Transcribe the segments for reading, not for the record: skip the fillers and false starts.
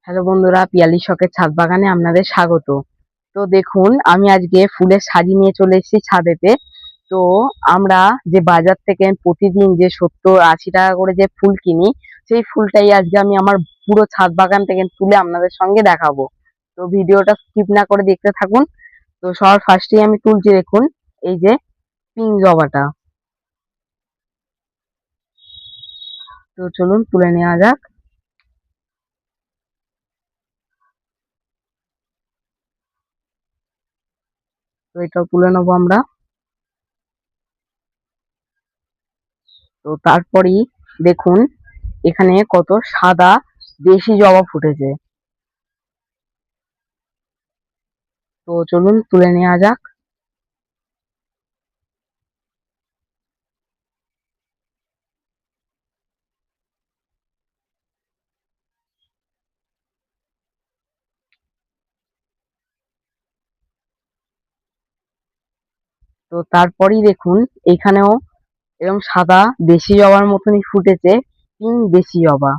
Hello বন্ধুরা, পিয়ালি শখের ছাদ বাগানে আপনাদের স্বাগত। তো দেখুন, আমি আজকে ফুলের সাজি নিয়ে চলে এসেছি ছাদেতে। তো আমরা যে বাজার থেকে প্রতিদিন যে 70-80 টাকা করে যে ফুল কিনি, সেই ফুলটাই আজকে আমি আমার পুরো ছাদ বাগান থেকে তুলে আপনাদের সঙ্গে দেখাবো। তো ভিডিওটা স্কিপ না করে দেখতে থাকুন। তো সবার ফার্স্টেই আমি তুলছি, দেখুন এই যে পিঙ্ক জবাটা। তো চলুন তুলে নেওয়া যাক। তো এটাও তুলে নেবো আমরা। তো তারপরেই দেখুন, এখানে কত সাদা দেশি জবা ফুটেছে। তো চলুন তুলে নেওয়া যাক। তো তারপরেই দেখুন, এখানেও এরকম সাদা দেশি জবার মতনই ফুটেছে, পিঙ্ক দেশি জবা।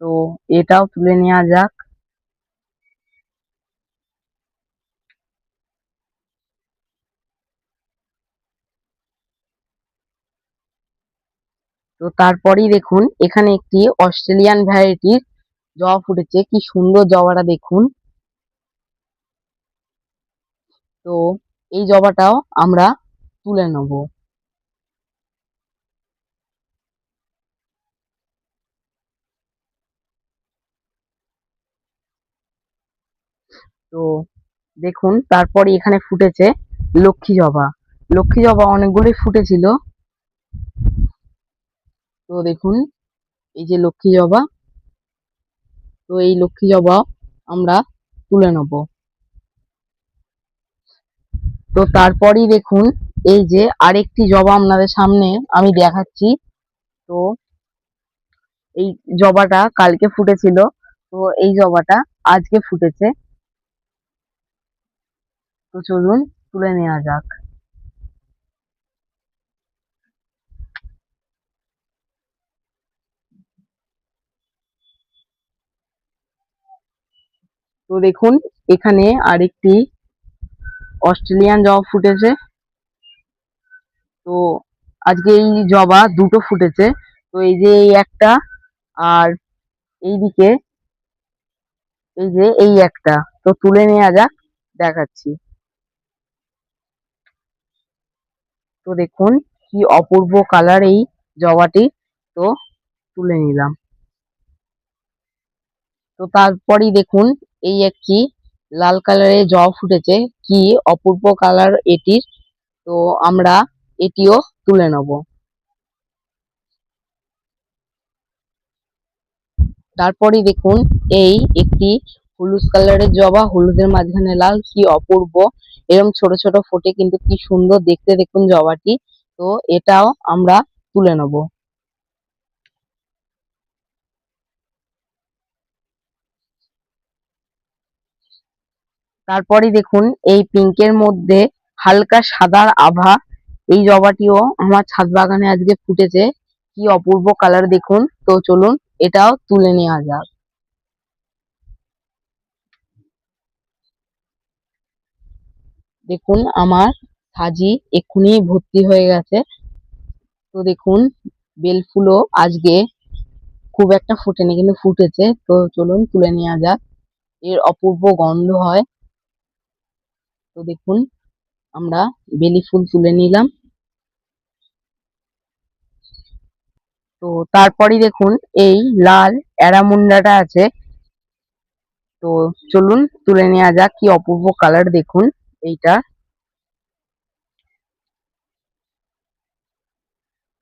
তো এটাও তুলে নেওয়া যাক। তো তারপরেই দেখুন, এখানে একটি অস্ট্রেলিয়ান ভ্যারাইটির জবা ফুটেছে। কি সুন্দর জবাটা দেখুন। তো এই জবাটাও আমরা তুলে নেব। তো দেখুন, তারপরে এখানে ফুটেছে লক্ষ্মী জবা। লক্ষ্মী জবা অনেকগুলোই ফুটেছিল। তো দেখুন, এই যে লক্ষ্মী জবা। তো এই লক্ষ্মী জবা আমরা তুলে নেব। তো তারপরেই দেখুন, এই যে আরেকটি জবা আপনাদের সামনে আমি দেখাচ্ছি। তো এই জবাটা কালকে ফুটেছিল, তো এই জবাটা আজকে ফুটেছে। তো চলুন তুলে নেওয়া যাক। তো দেখুন, এখানে আরেকটি অস্ট্রেলিয়ান জবা ফুটেছে। তো আজকে এই জবা দুটো ফুটেছে। তো এই যে এই একটা, আর এইদিকে এই যে এই একটা। তো তুলে নেওয়া যাক, দেখাচ্ছি। তো দেখুন, কি অপূর্ব কালার এই জবাটি। তো তুলে নিলাম। তো তারপরেই দেখুন, এই একটি লাল কালারের জবা ফুটেছে। কি অপূর্ব কালার এটির। তো আমরা এটিও তুলে নেব। তারপরেই দেখুন, এই একটি হলুদ কালারের জবা, হলুদের মাঝখানে লাল। কি অপূর্ব, এরকম ছোট ছোট ফোটে, কিন্তু কি সুন্দর দেখতে দেখুন জবাটি। তো এটাও আমরা তুলে নেব। তারপরে দেখুন, এই পিঙ্কের মধ্যে হালকা সাদার আভা, এই জবাটিও আমার ছাদ বাগানে আজকে ফুটেছে। কি অপূর্ব কালার দেখুন। তো চলুন এটাও তুলে নেওয়া যাক। দেখুন, আমার সাজি এক্ষুনি ভর্তি হয়ে গেছে। তো দেখুন, বেল ফুলও আজকে খুব একটা ফোটেনি, কিন্তু ফুটেছে। তো চলুন তুলে নেওয়া যাক। এর অপূর্ব গন্ধ হয়। তো দেখুন, আমরা বেলি ফুল তুলে নিলাম। তো তারপরে দেখুন, এই লাল অ্যারামুন্ডাটা আছে। তো চলুন তুলে নেওয়া যাক। কি অপূর্ব কালার দেখুন এইটা।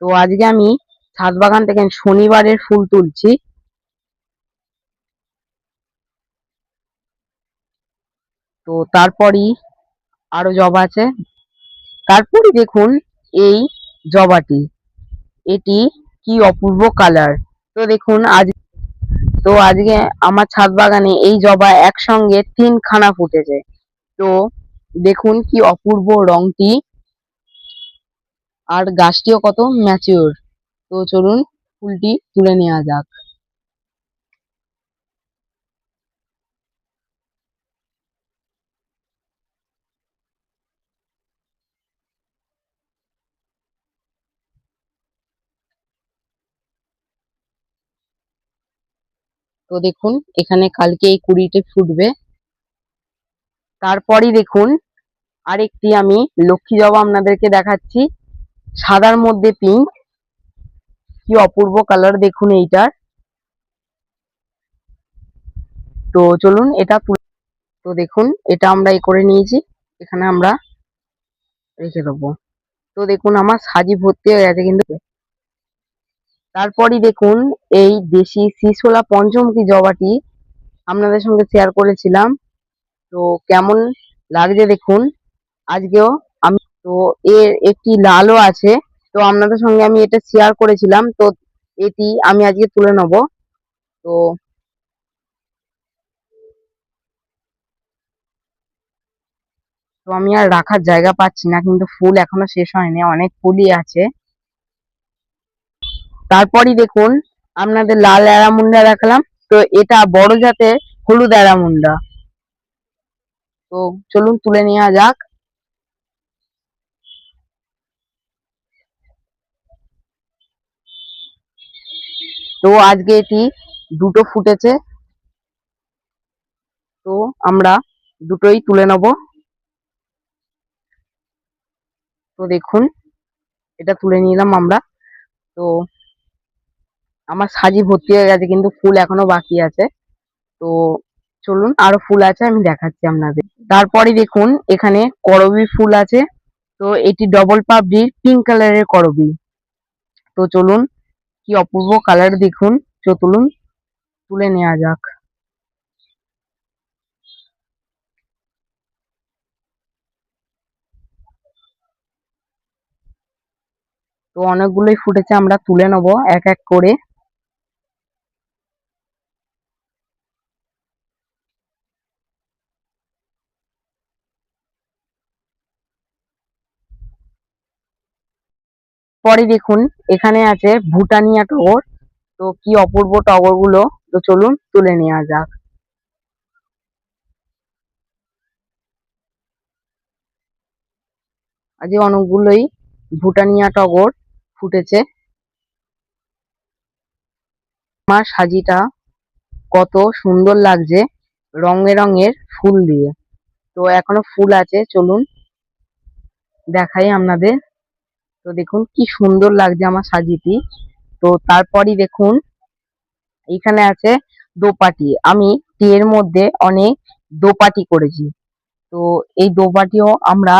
তো আজকে আমি ছাদ বাগান থেকে শনিবারের ফুল তুলছি। তো তারপরই আরো জবা আছে। তারপরই দেখুন, এই জবাটি, এটি কি অপূর্ব কালার। তো দেখুন, আজকে আমার ছাদ বাগানে এই জবা একসঙ্গে 3খানা ফুটেছে। তো দেখুন কি অপূর্ব রংটি, আর গাছটিও কত ম্যাচিওর। তো চলুন ফুলটি তুলে নেওয়া যাক। তো দেখুন এখানে কালকে এই কুড়িটি ফুটবে। তারপরই দেখুন আরেকটি আমি লক্ষ্মী জবা আপনাদেরকে দেখাচ্ছি, সাদার মধ্যে পিঙ্ক, কি অপূর্ব কালার দেখুন এইটার। তো চলুন এটা তো দেখুন এটা আমরা করে নিয়েছি, এখানে আমরা রেখে দেবো। তো দেখুন আমার সাজি ভর্তি হয়ে গেছে কিন্তু। তারপরই দেখুন এই দেশি শিশোলা পঞ্চমুখী জবাটি আপনাদের সঙ্গে শেয়ার করেছিলাম, তো কেমন লাগছে দেখুন আজকেও। আমি তো এর একটি লালও আছে, তো আপনাদের সঙ্গে আমি এটা শেয়ার করেছিলাম, তো এটি আমি আজকে তুলে নেব। তো তো আমি আর রাখার জায়গা পাচ্ছি না, কিন্তু ফুল এখনো শেষ হয়নি, অনেক ফুলই আছে। তারপরই দেখুন আপনাদের লাল অ্যারামুন্ডা দেখালাম, তো এটা বড় জাতের হলুদ অ্যারামুন্ডা। তো চলুন তুলে নেওয়া যাক। তো আজকে এটি দুটো ফুটেছে, তো আমরা দুটোই তুলে নেব। তো দেখুন এটা তুলে নিলাম আমরা। তো আমার সাজি ভর্তি হয়ে গেছে, কিন্তু ফুল এখনো বাকি আছে। তো চলুন আরো ফুল আছে আমি দেখাচ্ছি আপনাদের। তারপরে দেখুন এখানে করবী ফুল আছে, তো এটি ডবল পাপড়ির পিঙ্ক কালারের করবী। তো চলুন কি অপূর্ব কালার দেখুন। তো চলুন তুলে নেওয়া যাক। তো অনেকগুলোই ফুটেছে, আমরা তুলে নেব এক এক করে। পরে দেখুন এখানে আছে ভুটানিয়া টগর, তো কি অপূর্ব টগর গুলো। তো চলুন তুলে নেওয়া যাক। আজকে অনেকগুলোই ভুটানিয়া টগর ফুটেছে। আমার সাজিটা কত সুন্দর লাগছে রঙে রঙের ফুল দিয়ে। তো এখনো ফুল আছে, চলুন দেখাই আপনাদের। তো দেখুন কি সুন্দর লাগছে আমার সাজিটি। তো তারপরই দেখুন এখানে আছে দোপাটি, আমি টিয়ের মধ্যে অনেক দোপাটি করেছি। তো এই দোপাটিও আমরা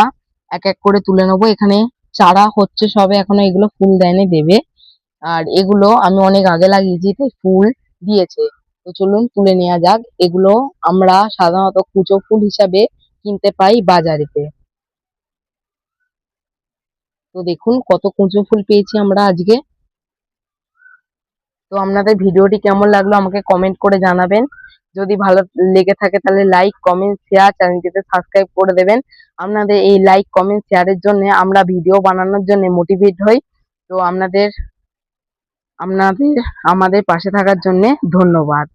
এক এক করে তুলে নেবো। এখানে চারা হচ্ছে সবে, এখনো এগুলো ফুল দেয়নি, দেবে। আর এগুলো আমি অনেক আগে লাগিয়েছি, তাই ফুল দিয়েছে। তো চলুন তুলে নেওয়া যাক। এগুলো আমরা সাধারণত কুচো ফুল হিসাবে কিনতে পাই বাজারেতে। তো দেখুন কত কুচো ফুল পেয়েছি আমরা আজকে। তো আপনাদের ভিডিওটি কেমন লাগলো আমাকে কমেন্ট করে জানাবেন। যদি ভালো লেগে থাকে তাহলে লাইক কমেন্ট শেয়ার, চ্যানেলটিতে সাবস্ক্রাইব করে দেবেন। আপনাদের এই লাইক কমেন্ট শেয়ারের জন্য আমরা ভিডিও বানানোর জন্য মোটিভেট হই। তো আপনাদের আপনাদের আমাদের পাশে থাকার জন্য ধন্যবাদ।